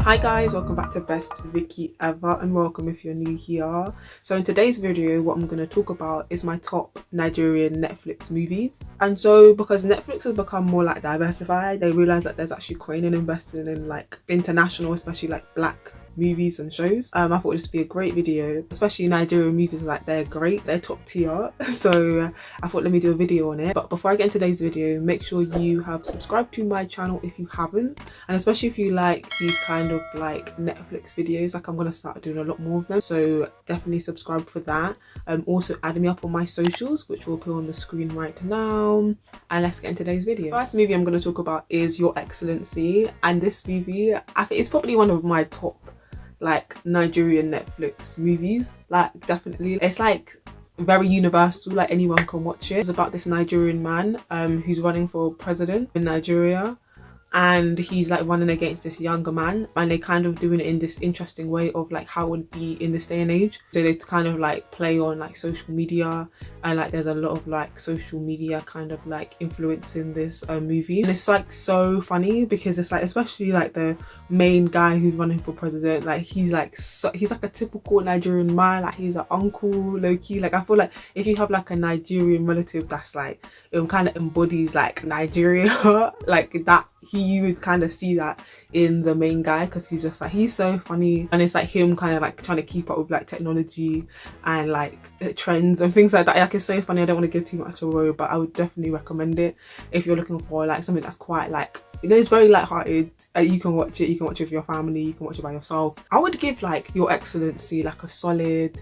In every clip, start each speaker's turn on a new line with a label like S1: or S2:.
S1: Hi guys, welcome back to Best Vicky Ever, and welcome if you're new here. So in today's video, what I'm going to talk about is my top Nigerian Netflix movies. And so because Netflix has become more like diversified, they realize that there's actually coin in investing in like international, especially like black movies and shows. I thought this would be a great video, especially Nigerian movies. Like, they're great, they're top tier. So I thought let me do a video on it. But before I get into today's video, make sure you have subscribed to my channel if you haven't, and especially if you like these kind of like Netflix videos, like I'm gonna start doing a lot more of them, so definitely subscribe for that. Also add me up on my socials, which will put on the screen right now, and let's get into today's video. The first movie I'm going to talk about is Your Excellency, and this movie, I think it's probably one of my top like Nigerian Netflix movies. Like, definitely, it's like very universal, like anyone can watch it. It's about this Nigerian man who's running for president in Nigeria, and he's like running against this younger man, and they kind of doing it in this interesting way of like how it would be in this day and age. So they kind of like play on like social media, and like there's a lot of like social media kind of like influencing this movie, and it's like so funny because it's like, especially like the main guy who's running for president, like he's like he's like a typical Nigerian man, like he's an uncle low-key. Like I feel like if you have like a Nigerian relative that's like, it kind of embodies like Nigeria like that, you would kind of see that in the main guy, because he's just like, he's so funny, and it's like him kind of like trying to keep up with like technology and like trends and things like that. Like, it's so funny. I don't want to give too much away, but I would definitely recommend it if you're looking for like something that's quite like, you know, it's very light-hearted. You can watch it with your family, you can watch it by yourself. I would give like Your Excellency like a solid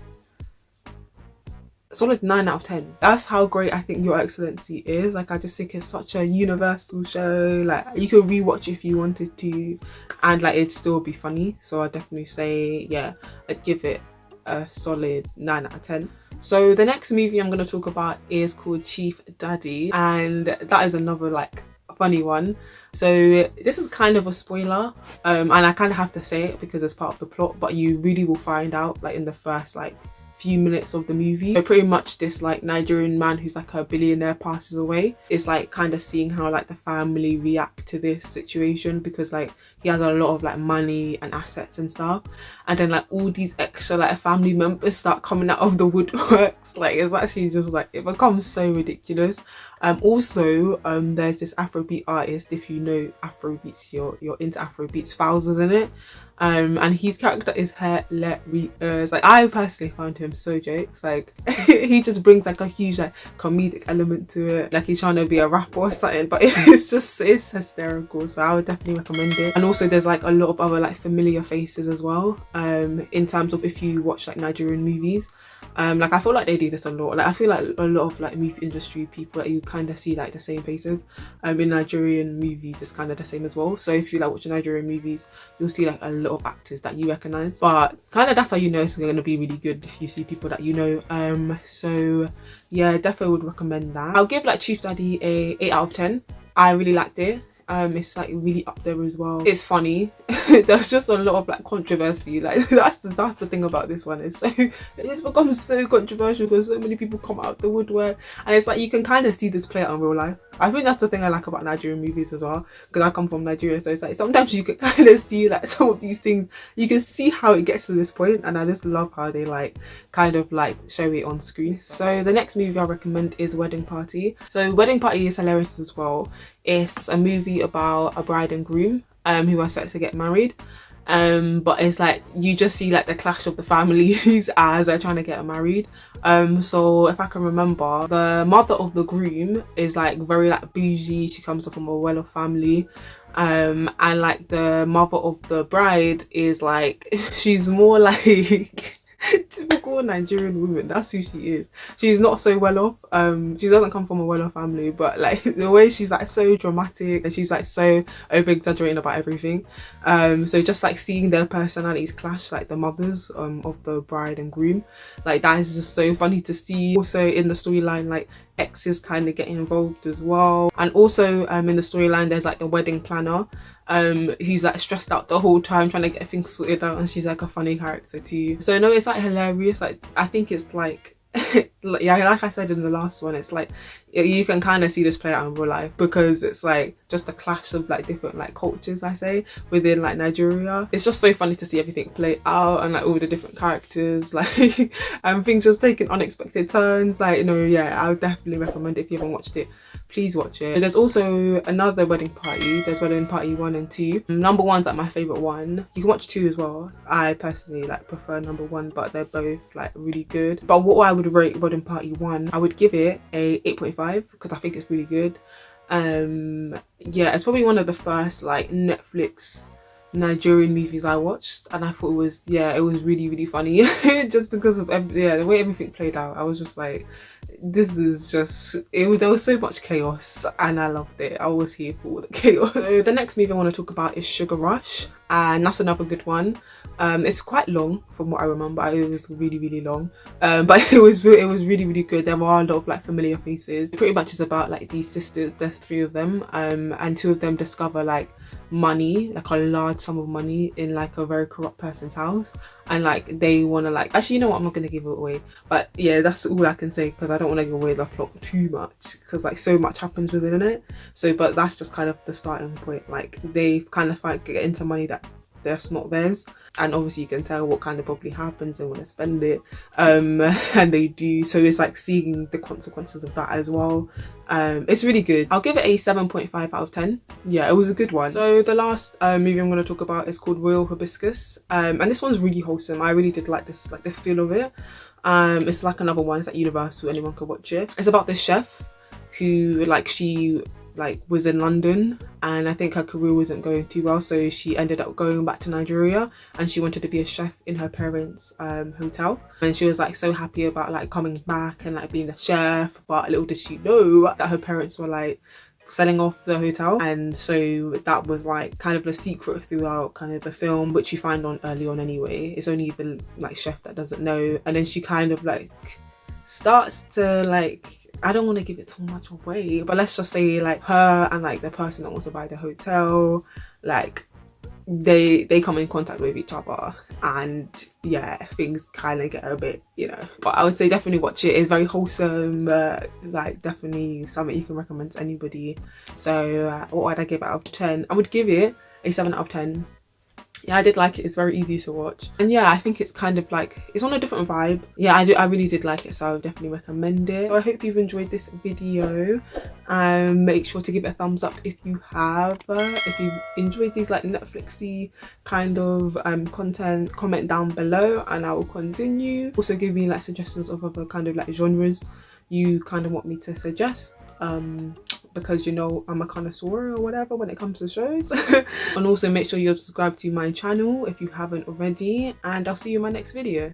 S1: 9 out of 10. That's how great I think Your Excellency is. Like, I just think it's such a universal show. Like, you could rewatch if you wanted to, and like it'd still be funny. So I'd definitely say, yeah, I'd give it a solid 9 out of 10. So the next movie I'm going to talk about is called Chief Daddy, and that is another like funny one. So this is kind of a spoiler, and I kind of have to say it because it's part of the plot, but you really will find out like in the first like few minutes of the movie. So pretty much this like Nigerian man who's like a billionaire passes away. It's like kind of seeing how like the family react to this situation, because like he has a lot of like money and assets and stuff, and then like all these extra like family members start coming out of the woodworks. Like, it's actually just like, it becomes so ridiculous. Also there's this Afrobeat artist, if you know Afrobeats, you're into Afrobeats, Fowler's in it. And his character is hilarious. Like, I personally found him so jokes. Like he just brings like a huge like comedic element to it, like he's trying to be a rapper or something, but it's hysterical. So I would definitely recommend it. And also there's like a lot of other like familiar faces as well, in terms of if you watch like Nigerian movies. Like, I feel like they do this a lot. Like, I feel like a lot of like movie industry people, that you kind of see like the same faces in Nigerian movies is kind of the same as well. So if you like watching Nigerian movies, you'll see like a lot of actors that you recognize, but kind of that's how you know it's going to be really good, if you see people that you know. So yeah, definitely would recommend that. I'll give like Chief Daddy a 8 out of 10. I really liked it. It's like really up there as well. It's funny. There's just a lot of like controversy. Like, that's the thing about this one. It's become so controversial because so many people come out the woodwork, and it's like you can kind of see this play out in real life. I think that's the thing I like about Nigerian movies as well, because I come from Nigeria, so it's like sometimes you can kind of see like some of these things, you can see how it gets to this point, and I just love how they like kind of like show it on screen. So the next movie I recommend is Wedding Party. So Wedding Party is hilarious as well. It's a movie about a bride and groom who are set to get married, but it's like you just see like the clash of the families as they're trying to get married. So if I can remember, the mother of the groom is like very like bougie. She comes from a well-off family, and like the mother of the bride is like, she's more like typical Nigerian woman. That's who she is. She's not so well off. She doesn't come from a well off family, but like the way she's like so dramatic, and she's like so over exaggerating about everything. So just like seeing their personalities clash, like the mothers of the bride and groom, like that is just so funny to see. Also in the storyline, like exes kind of getting involved as well, and also in the storyline there's like the wedding planner. He's like stressed out the whole time trying to get things sorted out, and she's like a funny character too. So no, it's like hilarious. Like, I think it's like yeah, like I said in the last one, it's like you can kind of see this play out in real life, because it's like just a clash of like different like cultures, I say, within like Nigeria. It's just so funny to see everything play out, and like all the different characters, like and things just taking unexpected turns. Like, no, yeah, I would definitely recommend it. If you haven't watched it, please watch it. There's also another wedding party. There's wedding party 1 and 2. Number 1's like my favorite one. You can watch 2 as well. I personally like prefer number 1, but they're both like really good. But what I would rate wedding party 1, I would give it a 8.5, because I think it's really good. Yeah, it's probably one of the first like Netflix Nigerian movies I watched, and I thought it was really funny. Just because of the way everything played out. I was just like, this is just there was so much chaos, and I loved it. I was here for all the chaos. So the next movie I want to talk about is Sugar Rush, and that's another good one. It's quite long from what I remember. It was really long, but it was really good. There are a lot of like familiar faces. It pretty much is about like these sisters. There's 3 of them, and 2 of them discover like money, like a large sum of money in like a very corrupt person's house, and like they want to like, actually, you know what, I'm not gonna give it away, but yeah, that's all I can say, because I don't want to give away the plot too much, because like so much happens within it. So but that's just kind of the starting point. Like they kind of like get into money that's not theirs, and obviously you can tell what kind of probably happens and want to spend it, and they do. So it's like seeing the consequences of that as well. It's really good. I'll give it a 7.5 out of 10. Yeah, it was a good one. So the last movie I'm going to talk about is called Royal Hibiscus, and this one's really wholesome. I really did like this, like the feel of it. It's like another one. It's like Universal, anyone could watch it. It's about this chef who she was in London, and I think her career wasn't going too well, so she ended up going back to Nigeria, and she wanted to be a chef in her parents' hotel, and she was like so happy about like coming back and like being the chef. But little did she know that her parents were like selling off the hotel, and so that was like kind of the secret throughout kind of the film, which you find on early on anyway. It's only the like chef that doesn't know, and then she kind of like starts to like, I don't want to give it too much away, but let's just say like her and like the person that wants to buy the hotel, like they come in contact with each other, and yeah, things kind of get a bit, you know. But I would say definitely watch it. It's very wholesome, like definitely something you can recommend to anybody. So what would I give it out of 10? I would give it a 7 out of 10. Yeah, I did like it. It's very easy to watch, and yeah, I think it's kind of like, it's on a different vibe. Yeah, I really did like it, so I would definitely recommend it. So I hope you've enjoyed this video. Make sure to give it a thumbs up if you have. If you enjoyed these like Netflixy kind of content, comment down below and I will continue. Also give me like suggestions of other kind of like genres you kind of want me to suggest, because you know I'm a connoisseur or whatever when it comes to shows. And also make sure you subscribe to my channel if you haven't already, and I'll see you in my next video.